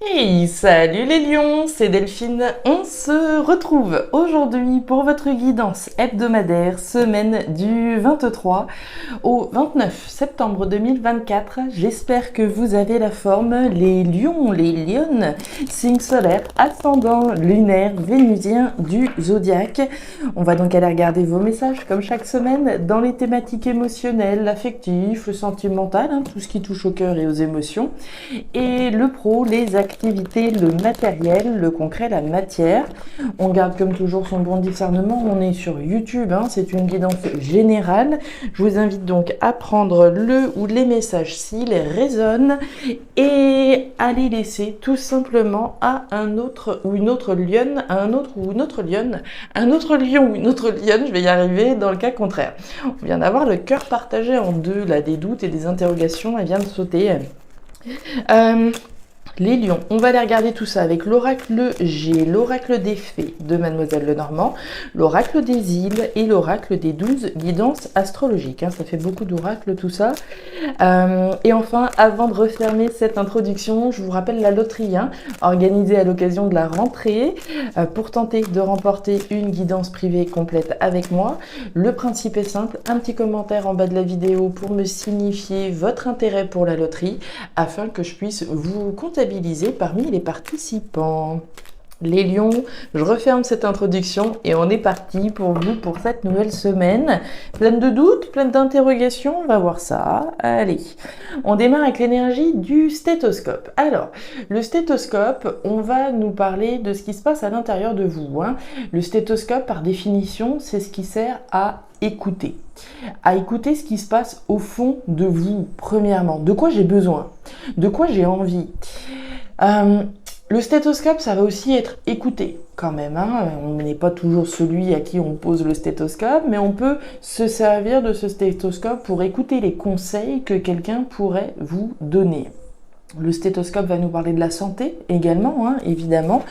Hey, salut les lions, c'est Delphine. On se retrouve aujourd'hui pour votre guidance hebdomadaire, semaine du 23 au 29 septembre 2024. J'espère que vous avez la forme, les lions, les lionnes, signe solaire, ascendant lunaire, vénusien du zodiaque. On va donc aller regarder vos messages comme chaque semaine dans les thématiques émotionnelles, l'affectif, le sentimental, tout ce qui touche au cœur et aux émotions, et le pro, les activités, le matériel, le concret, la matière. On garde comme toujours son bon discernement. On est sur YouTube, c'est une guidance générale. Je vous invite donc à prendre le ou les messages s'ils résonnent et à les laisser tout simplement à un autre ou une autre lionne, à un autre ou une autre lionne, un autre lion ou une autre lionne, je vais y arriver dans le cas contraire. On vient d'avoir le cœur partagé en deux, là, des doutes et des interrogations, elle vient de sauter. Les lions, on va aller regarder tout ça avec l'oracle G, l'oracle des fées de Mademoiselle Lenormand, l'oracle des îles et l'oracle des 12 guidances astrologiques. Ça fait beaucoup d'oracles tout ça. Et enfin, avant de refermer cette introduction, je vous rappelle la loterie organisée à l'occasion de la rentrée pour tenter de remporter une guidance privée complète avec moi. Le principe est simple, un petit commentaire en bas de la vidéo pour me signifier votre intérêt pour la loterie afin que je puisse vous comptabiliser parmi les participants. Les lions, je referme cette introduction et on est parti pour vous pour cette nouvelle semaine. Pleine de doutes, pleine d'interrogations, on va voir ça. Allez, on démarre avec l'énergie du stéthoscope. Alors, le stéthoscope, on va nous parler de ce qui se passe à l'intérieur de vous. Le stéthoscope, par définition, c'est ce qui sert à écouter ce qui se passe au fond de vous, premièrement. De quoi j'ai besoin? De quoi j'ai envie? Le stéthoscope, ça va aussi être écouté quand même. On n'est pas toujours celui à qui on pose le stéthoscope, mais on peut se servir de ce stéthoscope pour écouter les conseils que quelqu'un pourrait vous donner. Le stéthoscope va nous parler de la santé également, évidemment.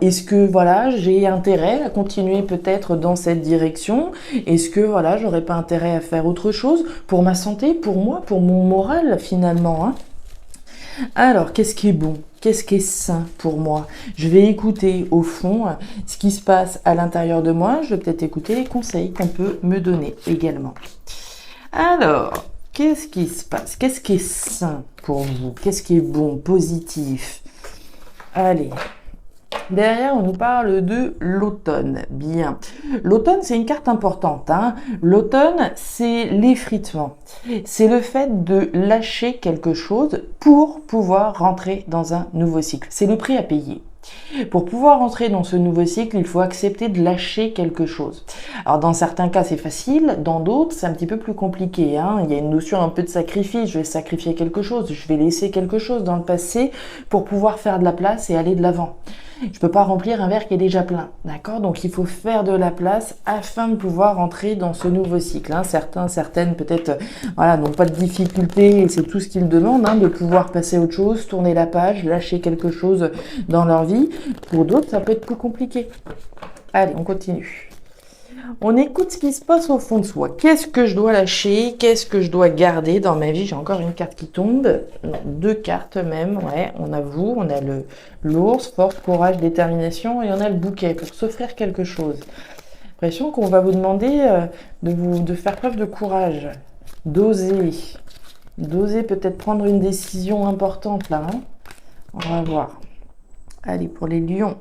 Est-ce que j'ai intérêt à continuer peut-être dans cette direction? Est-ce que j'aurais pas intérêt à faire autre chose pour ma santé, pour moi, pour mon moral finalement? Alors, qu'est-ce qui est bon? Qu'est-ce qui est sain pour moi? Je vais écouter au fond ce qui se passe à l'intérieur de moi. Je vais peut-être écouter les conseils qu'on peut me donner également. Alors, qu'est-ce qui se passe? Qu'est-ce qui est sain pour vous? Qu'est-ce qui est bon, positif? Allez. Derrière, on nous parle de l'automne. Bien. L'automne, c'est une carte importante. L'automne, c'est l'effritement. C'est le fait de lâcher quelque chose pour pouvoir rentrer dans un nouveau cycle. C'est le prix à payer. Pour pouvoir entrer dans ce nouveau cycle, il faut accepter de lâcher quelque chose. Alors dans certains cas c'est facile, dans d'autres c'est un petit peu plus compliqué. Il y a une notion un peu de sacrifice, je vais sacrifier quelque chose, je vais laisser quelque chose dans le passé pour pouvoir faire de la place et aller de l'avant. Je peux pas remplir un verre qui est déjà plein, d'accord? Donc il faut faire de la place afin de pouvoir entrer dans ce nouveau cycle. Certaines peut-être n'ont pas de difficulté et c'est tout ce qu'ils demandent, de pouvoir passer à autre chose, tourner la page, lâcher quelque chose dans leur vie. Pour d'autres, ça peut être plus compliqué. Allez, on continue. On écoute ce qui se passe au fond de soi. Qu'est-ce que je dois lâcher? Qu'est-ce que je dois garder dans ma vie? J'ai encore une carte qui tombe. Non, deux cartes même. Ouais, on a vous, on a l'ours, force, courage, détermination, et on a le bouquet pour s'offrir quelque chose. L'impression qu'on va vous demander de faire preuve de courage, d'oser peut-être prendre une décision importante là. On va voir. Allez, pour les lions,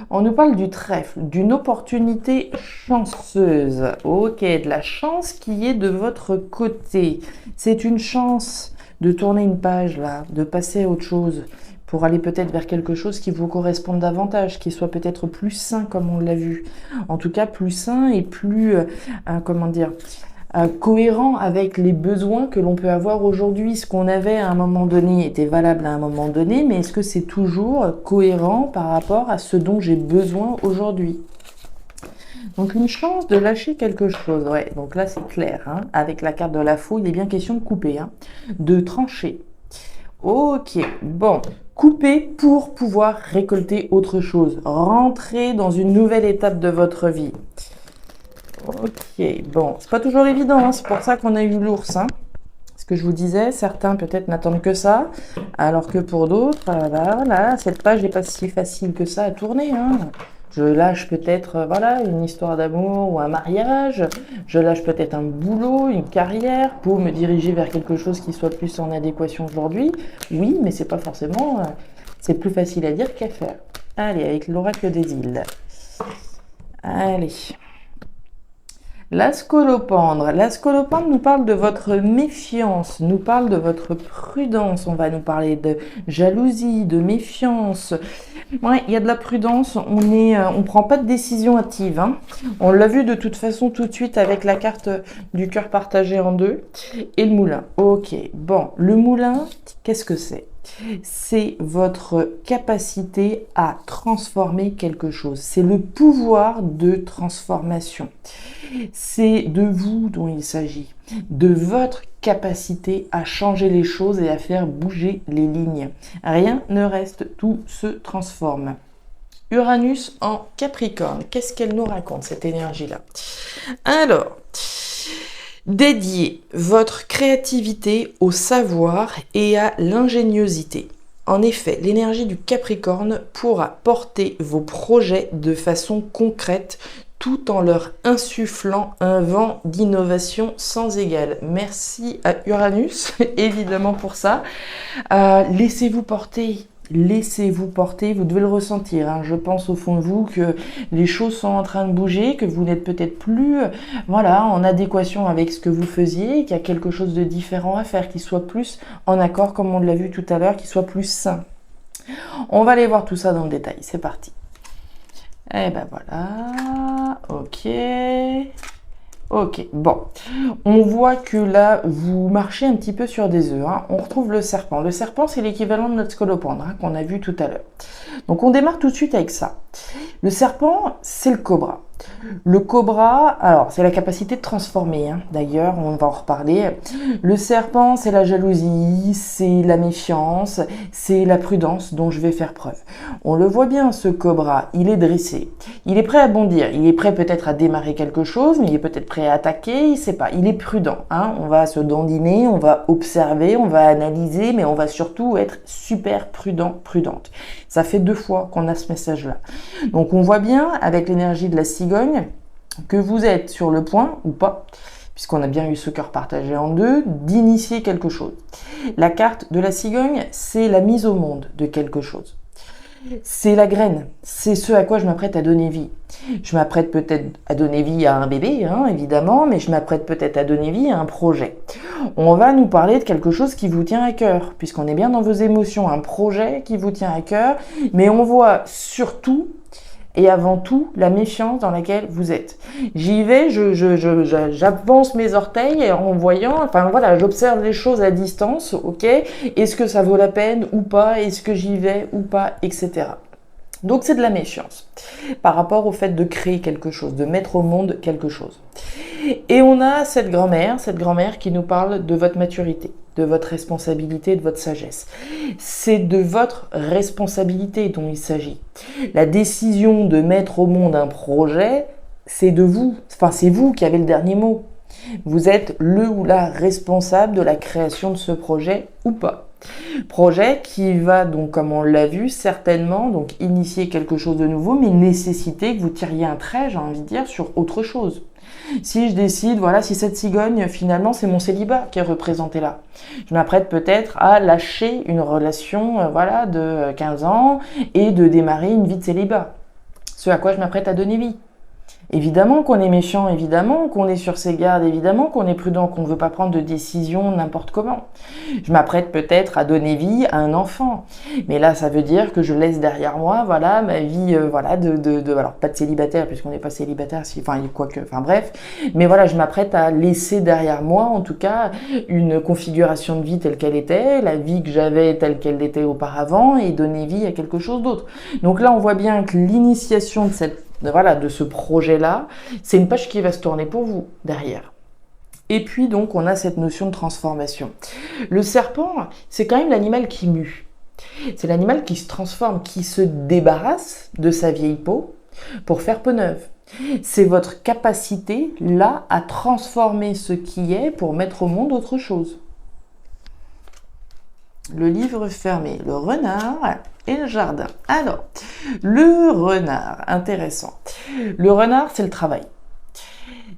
on nous parle du trèfle, d'une opportunité chanceuse. Ok, de la chance qui est de votre côté. C'est une chance de tourner une page là, de passer à autre chose, pour aller peut-être vers quelque chose qui vous corresponde davantage, qui soit peut-être plus sain comme on l'a vu. En tout cas, plus sain et plus, cohérent avec les besoins que l'on peut avoir aujourd'hui. Ce qu'on avait à un moment donné était valable à un moment donné, mais est-ce que c'est toujours cohérent par rapport à ce dont j'ai besoin aujourd'hui? Donc une chance de lâcher quelque chose, ouais, donc là c'est clair, avec la carte de la faux, il est bien question de couper, de trancher. Ok, bon, couper pour pouvoir récolter autre chose, rentrer dans une nouvelle étape de votre vie. Ok, bon, c'est pas toujours évident, c'est pour ça qu'on a eu l'ours, Ce que je vous disais, certains peut-être n'attendent que ça, alors que pour d'autres, voilà, cette page n'est pas si facile que ça à tourner, hein. Je lâche peut-être voilà, une histoire d'amour ou un mariage, je lâche peut-être un boulot, une carrière pour me diriger vers quelque chose qui soit plus en adéquation aujourd'hui. Oui, mais c'est pas forcément, c'est plus facile à dire qu'à faire. Allez, avec l'oracle des îles. Allez. La scolopendre. La scolopendre nous parle de votre méfiance, nous parle de votre prudence. On va nous parler de jalousie, de méfiance. Ouais, il y a de la prudence. On prend pas de décision hâtive, hein. On l'a vu de toute façon tout de suite avec la carte du cœur partagé en deux et le moulin. Ok, bon, le moulin, qu'est-ce que c'est? C'est votre capacité à transformer quelque chose. C'est le pouvoir de transformation. C'est de vous dont il s'agit, de votre capacité à changer les choses et à faire bouger les lignes. Rien ne reste, tout se transforme. Uranus en Capricorne, qu'est-ce qu'elle nous raconte, cette énergie-là? Alors, dédiez votre créativité au savoir et à l'ingéniosité. En effet, l'énergie du Capricorne pourra porter vos projets de façon concrète tout en leur insufflant un vent d'innovation sans égal. Merci à Uranus, évidemment pour ça. Laissez-vous porter. Laissez-vous porter, vous devez le ressentir, hein. Je pense au fond de vous que les choses sont en train de bouger, que vous n'êtes peut-être plus voilà, en adéquation avec ce que vous faisiez, qu'il y a quelque chose de différent à faire, qui soit plus en accord, comme on l'a vu tout à l'heure, qui soit plus sain. On va aller voir tout ça dans le détail, c'est parti. Et ben voilà, ok. Ok, bon, on voit que là, vous marchez un petit peu sur des œufs, hein. On retrouve le serpent. Le serpent, c'est l'équivalent de notre scolopendre, hein, qu'on a vu tout à l'heure. Donc, on démarre tout de suite avec ça. Le serpent, c'est le cobra. Le cobra, alors, c'est la capacité de transformer, hein. D'ailleurs, on va en reparler. Le serpent, c'est la jalousie, c'est la méfiance, c'est la prudence dont je vais faire preuve. On le voit bien, ce cobra, il est dressé. Il est prêt à bondir, il est prêt peut-être à démarrer quelque chose, mais il est peut-être prêt à attaquer, il sait pas. Il est prudent, hein. On va se dandiner, on va observer, on va analyser, mais on va surtout être super prudent, prudente. Ça fait 2 fois qu'on a ce message-là. Donc, on voit bien, avec l'énergie de la cigogne, que vous êtes sur le point, ou pas, puisqu'on a bien eu ce cœur partagé en deux, d'initier quelque chose. La carte de la cigogne, c'est la mise au monde de quelque chose. C'est la graine, c'est ce à quoi je m'apprête à donner vie. Je m'apprête peut-être à donner vie à un bébé, hein, évidemment, mais je m'apprête peut-être à donner vie à un projet. On va nous parler de quelque chose qui vous tient à cœur, puisqu'on est bien dans vos émotions, un projet qui vous tient à cœur, mais on voit surtout et avant tout la méfiance dans laquelle vous êtes. J'y vais, j'avance mes orteils en voyant, enfin voilà, j'observe les choses à distance, ok, est-ce que ça vaut la peine ou pas, est-ce que j'y vais ou pas, etc. Donc c'est de la méfiance par rapport au fait de créer quelque chose, de mettre au monde quelque chose. Et on a cette grand-mère qui nous parle de votre maturité, de votre responsabilité, de votre sagesse. C'est de votre responsabilité dont il s'agit. La décision de mettre au monde un projet, c'est de vous. Enfin, c'est vous qui avez le dernier mot. Vous êtes le ou la responsable de la création de ce projet ou pas. Projet qui va donc, comme on l'a vu, certainement donc initier quelque chose de nouveau, mais nécessiter que vous tiriez un trait, j'ai envie de dire, sur autre chose. Si je décide, voilà, si cette cigogne, finalement, c'est mon célibat qui est représenté là. Je m'apprête peut-être à lâcher une relation, voilà, de 15 ans et de démarrer une vie de célibat. Ce à quoi je m'apprête à donner vie. Évidemment qu'on est méfiant, évidemment qu'on est sur ses gardes, évidemment qu'on est prudent, qu'on ne veut pas prendre de décision n'importe comment. Je m'apprête peut-être à donner vie à un enfant. Mais là, ça veut dire que je laisse derrière moi, voilà, ma vie, voilà, alors pas de célibataire, puisqu'on n'est pas célibataire, enfin bref. Mais voilà, je m'apprête à laisser derrière moi, en tout cas, une configuration de vie telle qu'elle était, la vie que j'avais telle qu'elle était auparavant, et donner vie à quelque chose d'autre. Donc là, on voit bien que l'initiation de ce projet-là, c'est une page qui va se tourner pour vous derrière. Et puis donc, on a cette notion de transformation. Le serpent, c'est quand même l'animal qui mue. C'est l'animal qui se transforme, qui se débarrasse de sa vieille peau pour faire peau neuve. C'est votre capacité, là, à transformer ce qui est pour mettre au monde autre chose. Le livre fermé, le renard et le jardin. Alors, le renard, intéressant. Le renard, c'est le travail.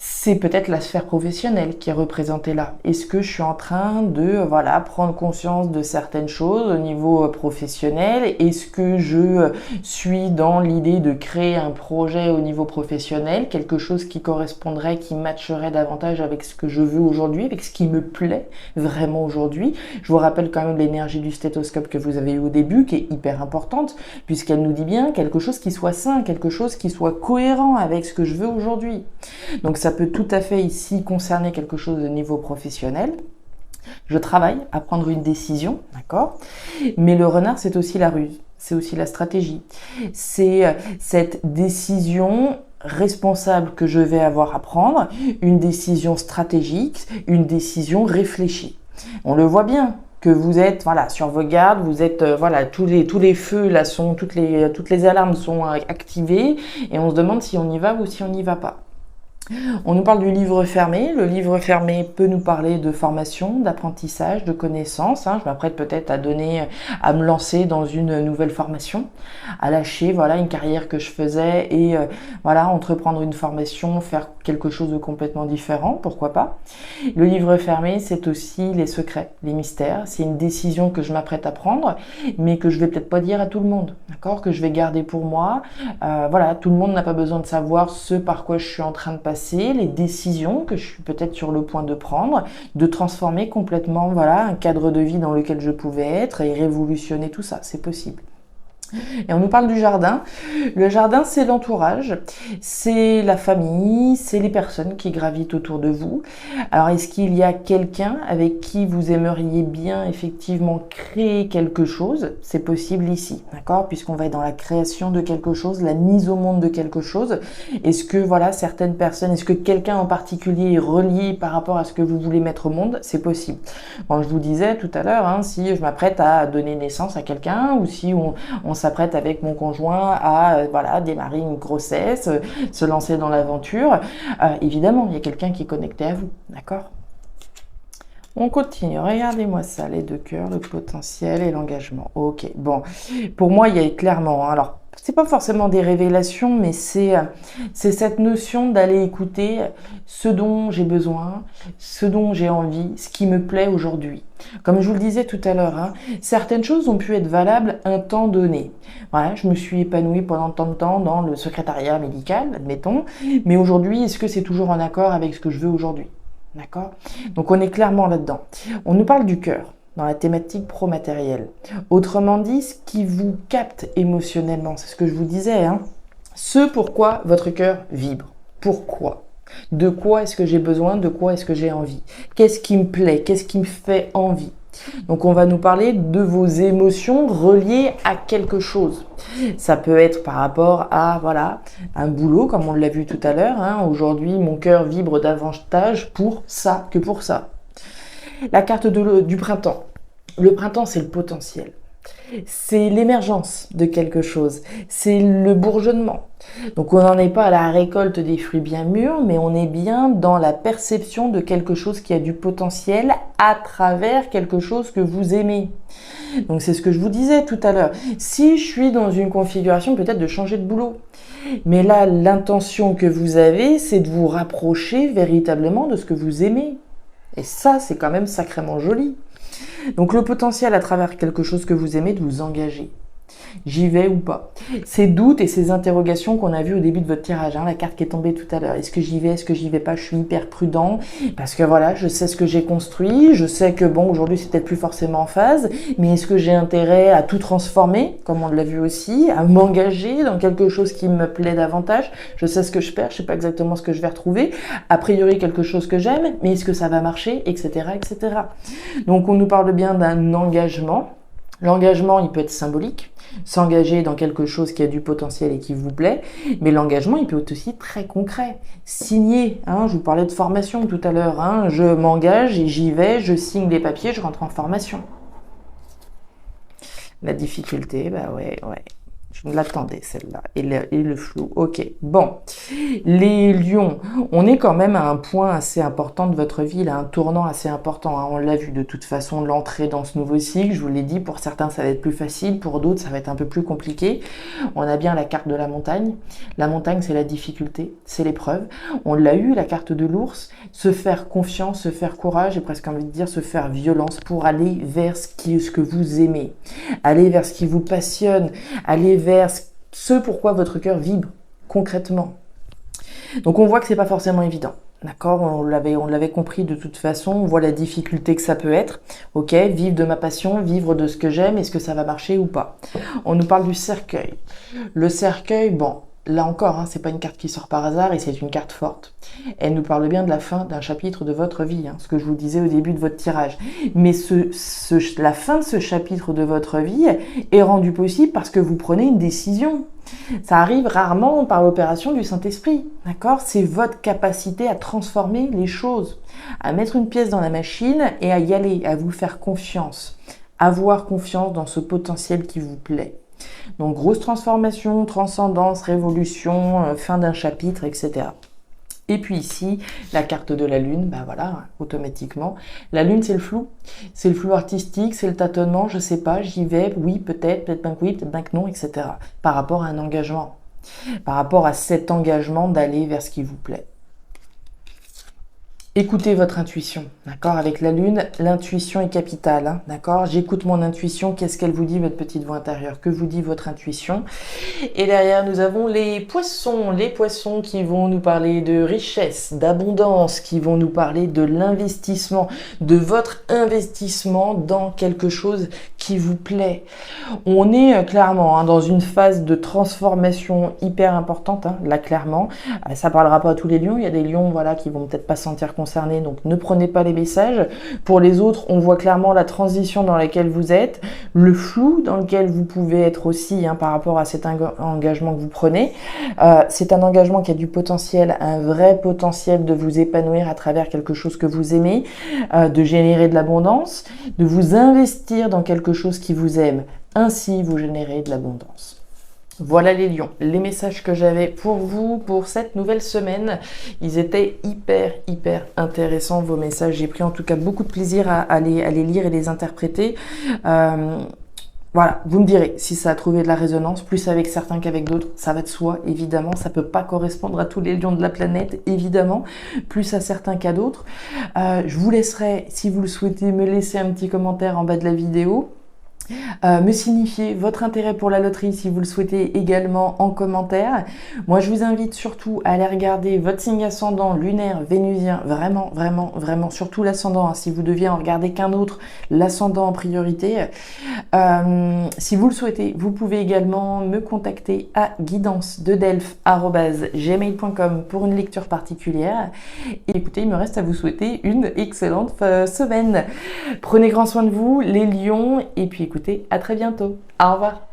C'est peut-être la sphère professionnelle qui est représentée là. Est-ce que je suis en train de prendre conscience de certaines choses au niveau professionnel? Est-ce que je suis dans l'idée de créer un projet au niveau professionnel, quelque chose qui correspondrait, qui matcherait davantage avec ce que je veux aujourd'hui, avec ce qui me plaît vraiment aujourd'hui? Je vous rappelle quand même l'énergie du stéthoscope que vous avez eu au début, qui est hyper importante, puisqu'elle nous dit bien quelque chose qui soit sain, quelque chose qui soit cohérent avec ce que je veux aujourd'hui. Donc ça peut tout à fait ici concerner quelque chose de niveau professionnel. Je travaille à prendre une décision, d'accord? Mais le renard, c'est aussi la ruse, c'est aussi la stratégie. C'est cette décision responsable que je vais avoir à prendre, une décision stratégique, une décision réfléchie. On le voit bien que vous êtes sur vos gardes, vous êtes tous les feux là sont toutes les alarmes sont activées et on se demande si on y va ou si on n'y va pas. On nous parle du livre fermé. Le livre fermé peut nous parler de formation, d'apprentissage, de connaissances. Je m'apprête peut-être à me lancer dans une nouvelle formation, à lâcher une carrière que je faisais et entreprendre une formation, faire quelque chose de complètement différent, pourquoi pas. Le livre fermé, c'est aussi les secrets, les mystères. C'est une décision que je m'apprête à prendre, mais que je vais peut-être pas dire à tout le monde, d'accord, que je vais garder pour moi. Tout le monde n'a pas besoin de savoir ce par quoi je suis en train de passer, les décisions que je suis peut-être sur le point de prendre, de transformer complètement un cadre de vie dans lequel je pouvais être et révolutionner tout ça, c'est possible. Et on nous parle du jardin. Le jardin, c'est l'entourage, c'est la famille, c'est les personnes qui gravitent autour de vous. Alors, est-ce qu'il y a quelqu'un avec qui vous aimeriez bien effectivement créer quelque chose? C'est possible ici, d'accord? Puisqu'on va être dans la création de quelque chose, la mise au monde de quelque chose. Est-ce que certaines personnes, est-ce que quelqu'un en particulier est relié par rapport à ce que vous voulez mettre au monde? C'est possible. Bon, je vous disais tout à l'heure, si je m'apprête à donner naissance à quelqu'un ou si on s'apprête avec mon conjoint à démarrer une grossesse, se lancer dans l'aventure, évidemment, il y a quelqu'un qui est connecté à vous, d'accord? On continue, regardez-moi ça, les deux cœurs, le potentiel et l'engagement. Ok, bon, pour moi, il y a clairement, alors, c'est pas forcément des révélations, mais c'est cette notion d'aller écouter ce dont j'ai besoin, ce dont j'ai envie, ce qui me plaît aujourd'hui. Comme je vous le disais tout à l'heure, certaines choses ont pu être valables un temps donné. Je me suis épanouie pendant tant de temps dans le secrétariat médical, admettons, mais aujourd'hui, est-ce que c'est toujours en accord avec ce que je veux aujourd'hui? D'accord? Donc on est clairement là-dedans. On nous parle du cœur dans la thématique pro-matérielle. Autrement dit, ce qui vous capte émotionnellement, c'est ce que je vous disais, ce pourquoi votre cœur vibre. Pourquoi? De quoi est-ce que j'ai besoin? De quoi est-ce que j'ai envie? Qu'est-ce qui me plaît? Qu'est-ce qui me fait envie? Donc on va nous parler de vos émotions reliées à quelque chose. Ça peut être par rapport à un boulot, comme on l'a vu tout à l'heure. Aujourd'hui, mon cœur vibre davantage pour ça que pour ça. La carte du printemps. Le printemps, c'est le potentiel. C'est l'émergence de quelque chose. C'est le bourgeonnement. Donc on n'en est pas à la récolte des fruits bien mûrs, mais on est bien dans la perception de quelque chose qui a du potentiel à travers quelque chose que vous aimez. Donc c'est ce que je vous disais tout à l'heure. Si je suis dans une configuration peut-être de changer de boulot, mais là l'intention que vous avez, c'est de vous rapprocher véritablement de ce que vous aimez. Et ça, c'est quand même sacrément joli. Donc le potentiel à travers quelque chose que vous aimez, de vous engager. J'y vais ou pas? Ces doutes et ces interrogations qu'on a vues au début de votre tirage, la carte qui est tombée tout à l'heure. Est-ce que j'y vais? Est-ce que j'y vais pas? Je suis hyper prudent parce que je sais ce que j'ai construit. Je sais que aujourd'hui c'est peut-être plus forcément en phase, mais est-ce que j'ai intérêt à tout transformer, comme on l'a vu aussi, à m'engager dans quelque chose qui me plaît davantage? Je sais ce que je perds, je sais pas exactement ce que je vais retrouver. A priori quelque chose que j'aime, mais est-ce que ça va marcher, etc., etc. Donc on nous parle bien d'un engagement. L'engagement, il peut être symbolique, s'engager dans quelque chose qui a du potentiel et qui vous plaît, mais l'engagement, il peut être aussi très concret. Signer, je vous parlais de formation tout à l'heure, je m'engage et j'y vais, je signe les papiers, je rentre en formation. La difficulté, ouais. Je me l'attendais, celle-là. Et le flou. Ok. Bon. Les lions, on est quand même à un point assez important de votre vie, là, un tournant assez important. Hein. On l'a vu de toute façon, l'entrée dans ce nouveau cycle. Je vous l'ai dit, pour certains, ça va être plus facile. Pour d'autres, ça va être un peu plus compliqué. On a bien la carte de la montagne. La montagne, c'est la difficulté, c'est l'épreuve. On l'a eu, la carte de l'ours. Se faire confiance, se faire courage, j'ai presque envie de dire se faire violence pour aller vers ce que vous aimez. Aller vers ce qui vous passionne. Aller vers ce pourquoi votre cœur vibre concrètement. Donc on voit que c'est pas forcément évident. D'accord, on l'avait compris de toute façon, on voit la difficulté que ça peut être. Ok, vivre de ma passion, vivre de ce que j'aime, est-ce que ça va marcher ou pas? On nous parle du cercueil. Le cercueil, bon, là encore, hein, c'est pas une carte qui sort par hasard et c'est une carte forte. Elle nous parle bien de la fin d'un chapitre de votre vie, hein, ce que je vous disais au début de votre tirage. Mais la fin de ce chapitre de votre vie est rendue possible parce que vous prenez une décision. Ça arrive rarement par l'opération du Saint-Esprit, d'accord? C'est votre capacité à transformer les choses, à mettre une pièce dans la machine et à y aller, à vous faire confiance, avoir confiance dans ce potentiel qui vous plaît. Donc, grosse transformation, transcendance, révolution, fin d'un chapitre, etc. Et puis ici, la carte de la lune, ben voilà, automatiquement. La lune, c'est le flou. C'est le flou artistique, c'est le tâtonnement, je sais pas, j'y vais, oui, peut-être bien que oui, peut-être bien que non, etc. Par rapport à un engagement. Par rapport à cet engagement d'aller vers ce qui vous plaît. Écoutez votre intuition, d'accord? Avec la lune, l'intuition est capitale, hein, d'accord? J'écoute mon intuition, qu'est-ce qu'elle vous dit, votre petite voix intérieure? Que vous dit votre intuition? Et derrière, nous avons les poissons qui vont nous parler de richesse, d'abondance, qui vont nous parler de l'investissement, de votre investissement dans quelque chose qui vous plaît. On est clairement hein, dans une phase de transformation hyper importante, hein, là clairement. Ça parlera pas à tous les lions, il y a des lions voilà, qui vont peut-être pas se sentir concernés, donc ne prenez pas les messages. Pour les autres, on voit clairement la transition dans laquelle vous êtes, le flou dans lequel vous pouvez être aussi hein, par rapport à cet engagement que vous prenez. C'est un engagement qui a du potentiel, un vrai potentiel de vous épanouir à travers quelque chose que vous aimez, de générer de l'abondance, de vous investir dans quelque chose qui vous aime. Ainsi, vous générez de l'abondance. Voilà les lions, les messages que j'avais pour vous pour cette nouvelle semaine. Ils étaient hyper intéressants vos messages. J'ai pris en tout cas beaucoup de plaisir à les lire et les interpréter. Voilà, vous me direz si ça a trouvé de la résonance, plus avec certains qu'avec d'autres, ça va de soi, évidemment, ça peut pas correspondre à tous les lions de la planète, évidemment, plus à certains qu'à d'autres. Je vous laisserai, si vous le souhaitez, me laisser un petit commentaire en bas de la vidéo. Me signifier votre intérêt pour la loterie si vous le souhaitez également en commentaire. Moi je vous invite surtout à aller regarder votre signe ascendant, lunaire, vénusien, vraiment, surtout l'ascendant, hein, si vous deviez en regarder qu'un autre, l'ascendant en priorité. Si vous le souhaitez, vous pouvez également me contacter à guidance-de-delphes@gmail.com pour une lecture particulière. Et écoutez, il me reste à vous souhaiter une excellente semaine. Prenez grand soin de vous, les lions, et puis écoutez, à très bientôt. Au revoir.